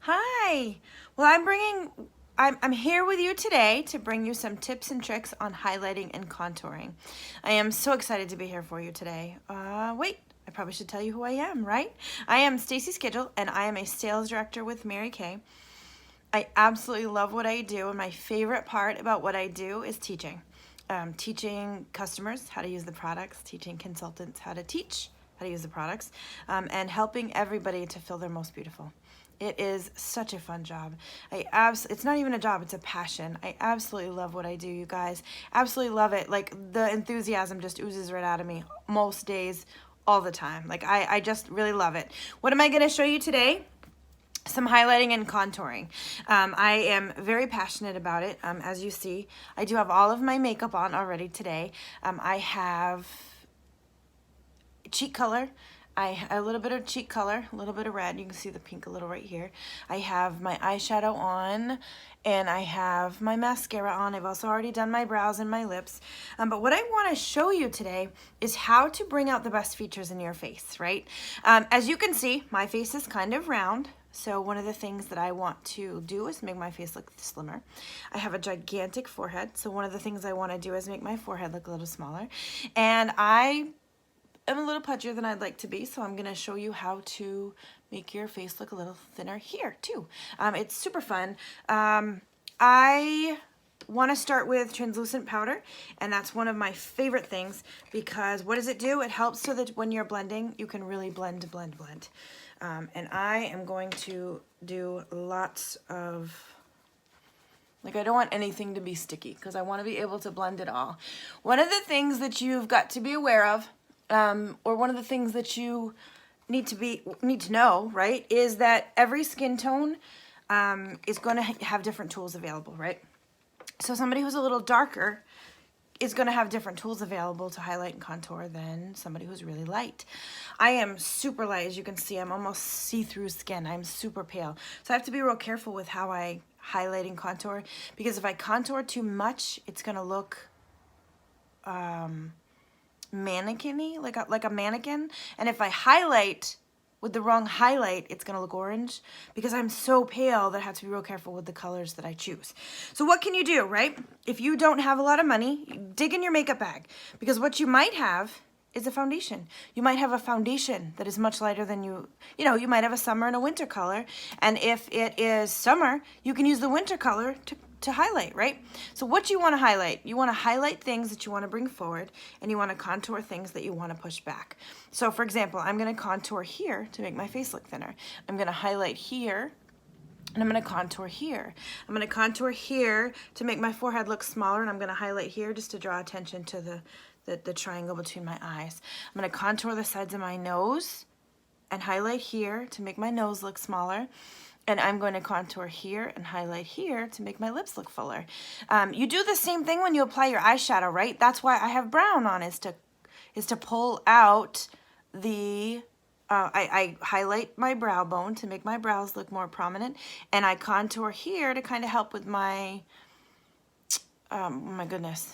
Hi. Well, I'm here with you today to bring you some tips and tricks on highlighting and contouring. I am so excited to be here for you today. Wait, I probably should tell you who I am, right? I am Stacy Skidgel, and I am a sales director with Mary Kay. I absolutely love what I do, and my favorite part about what I do is teaching. Teaching customers how to use the products, teaching consultants how to teach how to use the products, and helping everybody to feel their most beautiful. It is such a fun job. It's not even a job, it's a passion. I absolutely love what I do, you guys. Absolutely love it. Like, the enthusiasm just oozes right out of me most days, all the time. Like, I just really love it. What am I going to show you today? Some highlighting and contouring. I am very passionate about it. As you see, I do have all of my makeup on already today. I have cheek color. A little bit of cheek color, a little bit of red. You can see the pink a little right here. I have my eyeshadow on, and I have my mascara on. I've also already done my brows and my lips. But what I want to show you today is how to bring out the best features in your face, right? As you can see, my face is kind of round. So one of the things that I want to do is make my face look slimmer. I have a gigantic forehead, so one of the things I want to do is make my forehead look a little smaller. And I'm a little pudgier than I'd like to be, so I'm going to show you how to make your face look a little thinner here too. It's super fun. I want to start with translucent powder, and that's one of my favorite things because what does it do? It helps so that when you're blending, you can really blend. And I am going to do lots of, like, I don't want anything to be sticky because I want to be able to blend it all. One of the things that you've got to be aware of, or one of the things that you need to know, right, is that every skin tone is going to have different tools available, right? So somebody who's a little darker is going to have different tools available to highlight and contour than somebody who's really light. I am super light, as you can see. I'm almost see-through skin. I'm super pale. So I have to be real careful with how I highlight and contour, because if I contour too much, it's going to look mannequin-y, like a mannequin. And if I highlight with the wrong highlight, it's going to look orange because I'm so pale that I have to be real careful with the colors that I choose. So what can you do, right? If you don't have a lot of money, dig in your makeup bag, because what you might have is a foundation. You might have a foundation that is much lighter than you might have a summer and a winter color. And if it is summer, you can use the winter color to highlight, right? So what you want to highlight? You want to highlight things that you want to bring forward, and you want to contour things that you want to push back. So for example, I'm going to contour here to make my face look thinner. I'm going to highlight here, and I'm going to contour here. I'm going to contour here to make my forehead look smaller, and I'm going to highlight here just to draw attention to the triangle between my eyes. I'm going to contour the sides of my nose and highlight here to make my nose look smaller. And I'm going to contour here and highlight here to make my lips look fuller. You do the same thing when you apply your eyeshadow, right? That's why I have brown on, is to pull out the, I highlight my brow bone to make my brows look more prominent. And I contour here to kind of help with my, oh my goodness.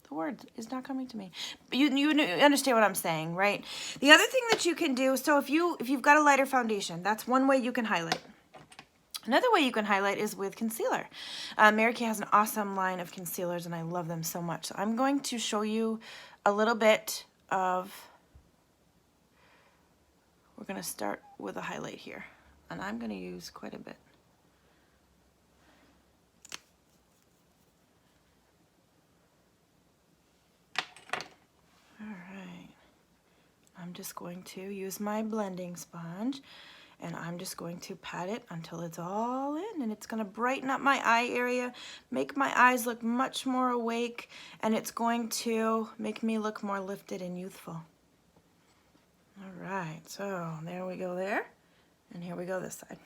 The word is not coming to me. But you understand what I'm saying, right? The other thing that you can do, so if you've got a lighter foundation, that's one way you can highlight. Another way you can highlight is with concealer. Mary Kay has an awesome line of concealers, and I love them so much. So I'm going to show you a little bit of, we're going to start with a highlight here, and I'm going to use quite a bit. I'm just going to use my blending sponge, and I'm just going to pat it until it's all in, and it's going to brighten up my eye area, make my eyes look much more awake, and it's going to make me look more lifted and youthful. All right, so there we go there, and here we go this side.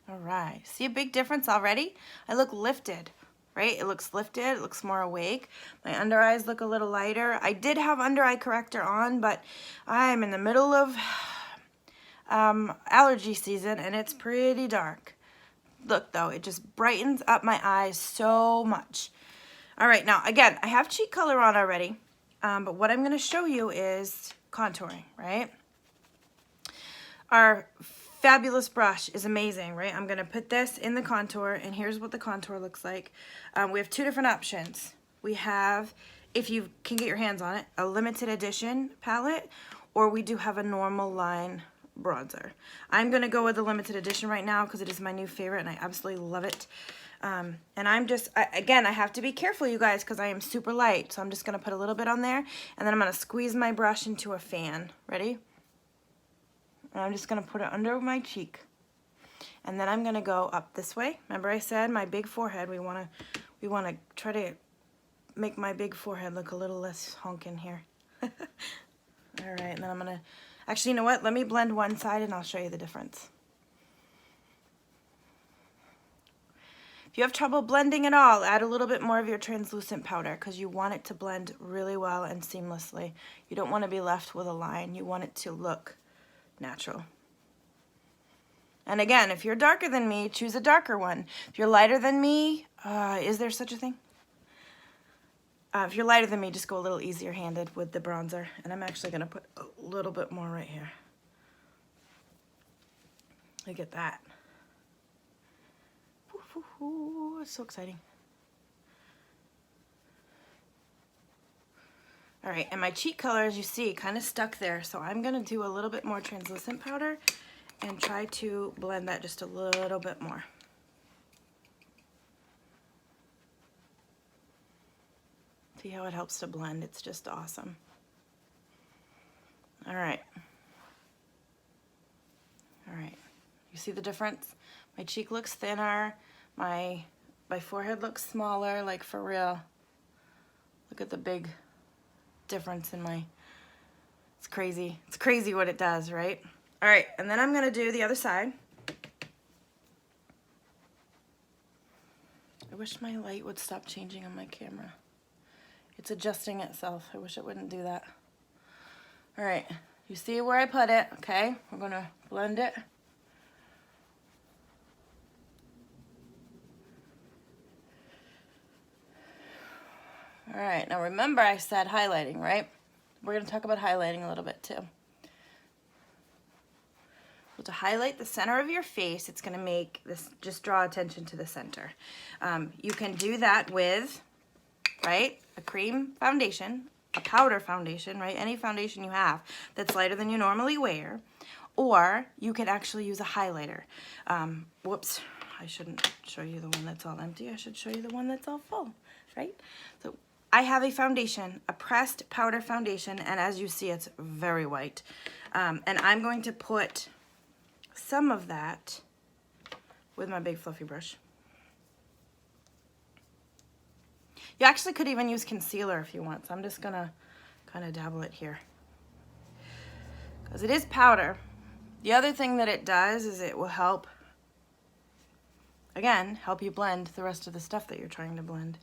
All right, see a big difference already? I look lifted, right? It looks lifted, it looks more awake. My under eyes look a little lighter. I did have under eye corrector on, but I'm in the middle of allergy season, and it's pretty dark. Look though, it just brightens up my eyes so much. All right, now again, I have cheek color on already, but what I'm gonna show you is contouring, right? Our fabulous brush is amazing, right? I'm gonna put this in the contour, and here's what the contour looks like. We have two different options. We have, if you can get your hands on it, a limited edition palette, or we do have a normal line bronzer. I'm gonna go with the limited edition right now because it is my new favorite and I absolutely love it. And I'm just, again, I have to be careful, you guys, because I am super light. So I'm just gonna put a little bit on there, and then I'm gonna squeeze my brush into a fan. Ready? And I'm just gonna put it under my cheek. And then I'm gonna go up this way. Remember I said my big forehead, we wanna try to make my big forehead look a little less honking here. All right, and then I'm gonna, actually, you know what? Let me blend one side and I'll show you the difference. If you have trouble blending at all, add a little bit more of your translucent powder because you want it to blend really well and seamlessly. You don't want to be left with a line. You want it to look natural. And again, if you're darker than me, choose a darker one. If you're lighter than me, is there such a thing? If you're lighter than me, just go a little easier handed with the bronzer. And I'm actually going to put a little bit more right here. Look at that. Ooh, it's so exciting. All right, and my cheek color, as you see, kind of stuck there. So I'm going to do a little bit more translucent powder and try to blend that just a little bit more. See how it helps to blend? It's just awesome. All right. All right. You see the difference? My cheek looks thinner. My forehead looks smaller, like for real. Look at the big difference in my, it's crazy. It's crazy what it does, right? All right, and then I'm gonna do the other side. I wish my light would stop changing on my camera. It's adjusting itself. I wish it wouldn't do that. All right, you see where I put it, okay? We're gonna blend it. All right, now remember I said highlighting, right? We're going to talk about highlighting a little bit too. So to highlight the center of your face, it's going to make this, just draw attention to the center. You can do that with, right, a cream foundation, a powder foundation, right, any foundation you have that's lighter than you normally wear, or you could actually use a highlighter. Whoops, I shouldn't show you the one that's all empty. I should show you the one that's all full, right? So I have a foundation, a pressed powder foundation, and as you see, it's very white. And I'm going to put some of that with my big fluffy brush. You actually could even use concealer if you want, so I'm just gonna kind of dabble it here. Because it is powder. The other thing that it does is it will help, again, help you blend the rest of the stuff that you're trying to blend.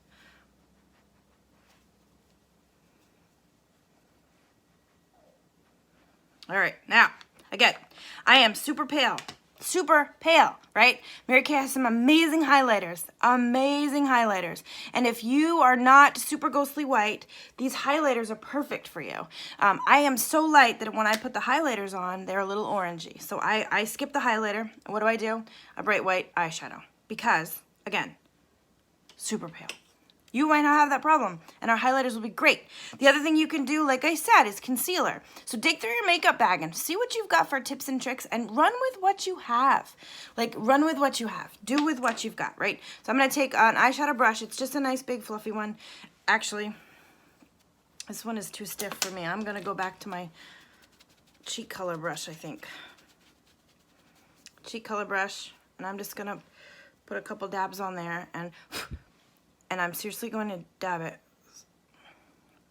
All right, now, again, I am super pale, right? Mary Kay has some amazing highlighters. And if you are not super ghostly white, these highlighters are perfect for you. I am so light that when I put the highlighters on, they're a little orangey. So I skip the highlighter. What do? A bright white eyeshadow. Because, again, super pale. You might not have that problem, and our highlighters will be great. The other thing you can do, like I said, is concealer. So dig through your makeup bag and see what you've got for tips and tricks and run with what you have. Like, run with what you have. Do with what you've got, right? So I'm going to take an eyeshadow brush. It's just a nice big fluffy one. Actually, this one is too stiff for me. I'm going to go back to my cheek color brush, I think. Cheek color brush, and I'm just going to put a couple dabs on there, and I'm seriously going to dab it,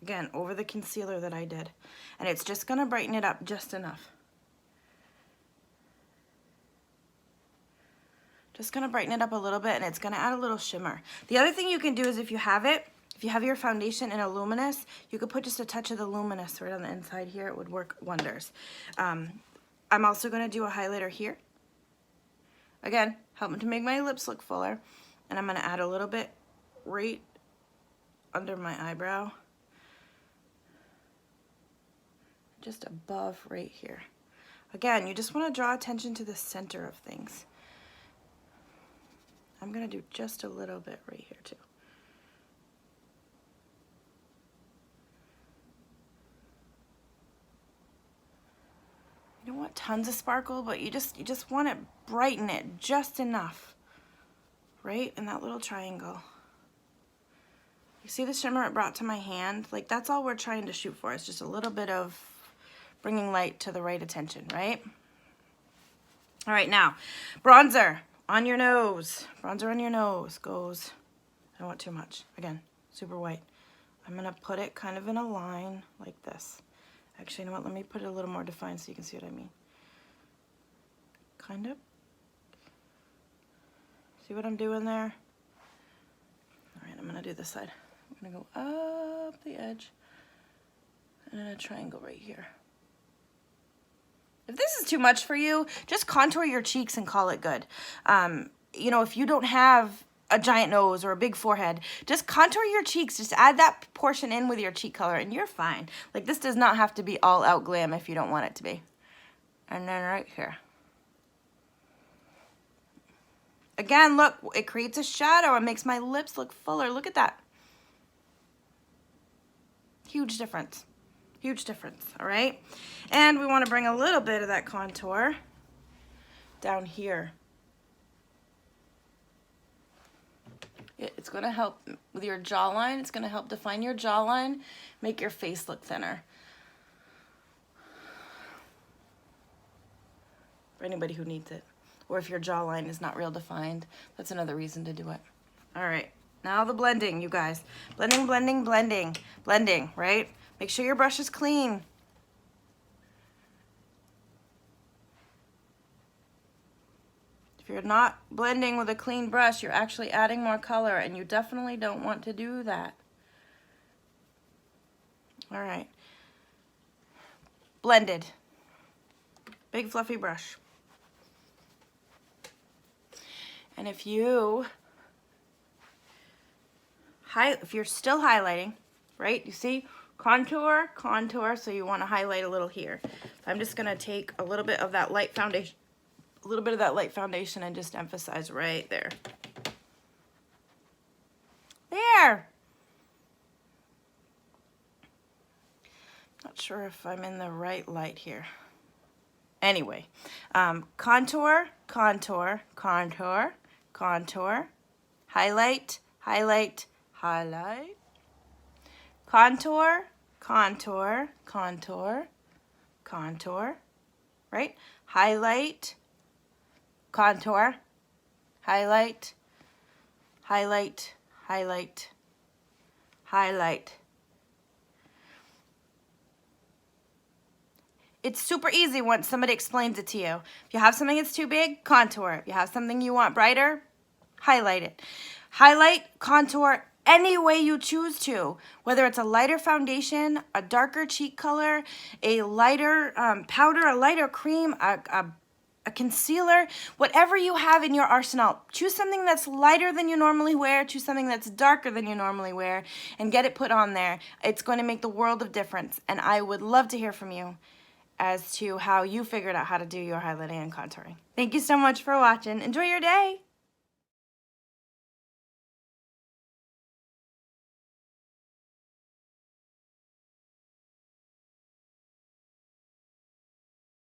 again, over the concealer that I did. And it's just going to brighten it up just enough. Just going to brighten it up a little bit, and it's going to add a little shimmer. The other thing you can do is if you have your foundation in a luminous, you could put just a touch of the luminous right on the inside here. It would work wonders. I'm also gonna do a highlighter here. Again, helping to make my lips look fuller. And I'm gonna add a little bit right under my eyebrow. Just above right here. Again, you just wanna draw attention to the center of things. I'm gonna do just a little bit right here too. You don't want tons of sparkle, but you just want to brighten it just enough, right? In that little triangle. You see the shimmer it brought to my hand? Like, that's all we're trying to shoot for. It's just a little bit of bringing light to the right attention, right? All right, now, bronzer on your nose. Bronzer on your nose goes, I don't want too much. Again, super white. I'm gonna put it kind of in a line like this. Actually, you know what? Let me put it a little more defined so you can see what I mean. Kind of. See what I'm doing there? All right, I'm gonna do this side. I'm gonna go up the edge and then a triangle right here. If this is too much for you, just contour your cheeks and call it good. You know, if you don't have a giant nose or a big forehead, just contour your cheeks. Just add that portion in with your cheek color and you're fine. Like, this does not have to be all out glam if you don't want it to be. And then right here. Again, look, it creates a shadow. It makes my lips look fuller. Look at that. Huge difference. Huge difference, all right? And we want to bring a little bit of that contour down here. It's going to help with your jawline. It's going to help define your jawline, make your face look thinner. For anybody who needs it. Or if your jawline is not real defined, that's another reason to do it. All right, now the blending, you guys. Blending, blending, blending. Blending, right? Make sure your brush is clean. If you're not blending with a clean brush, you're actually adding more color, and you definitely don't want to do that. All right. Blended. Big fluffy brush. And if you're still highlighting, right? You see, contour, contour, so you want to highlight a little here. I'm just going to take a little bit of that light foundation, and just emphasize right there. There. Not sure if I'm in the right light here. Anyway, contour, contour, contour, contour, highlight, highlight, highlight, contour, contour, contour, contour, right? Highlight, contour, highlight, highlight, highlight, highlight. It's super easy once somebody explains it to you. If you have something that's too big, contour. If you have something you want brighter, highlight it. Highlight, contour, any way you choose to. Whether it's a lighter foundation, a darker cheek color, a lighter powder, a lighter cream, a concealer, whatever you have in your arsenal. Choose something that's lighter than you normally wear, choose something that's darker than you normally wear, and get it put on there. It's going to make the world of difference, and I would love to hear from you as to how you figured out how to do your highlighting and contouring. Thank you so much for watching. Enjoy your day.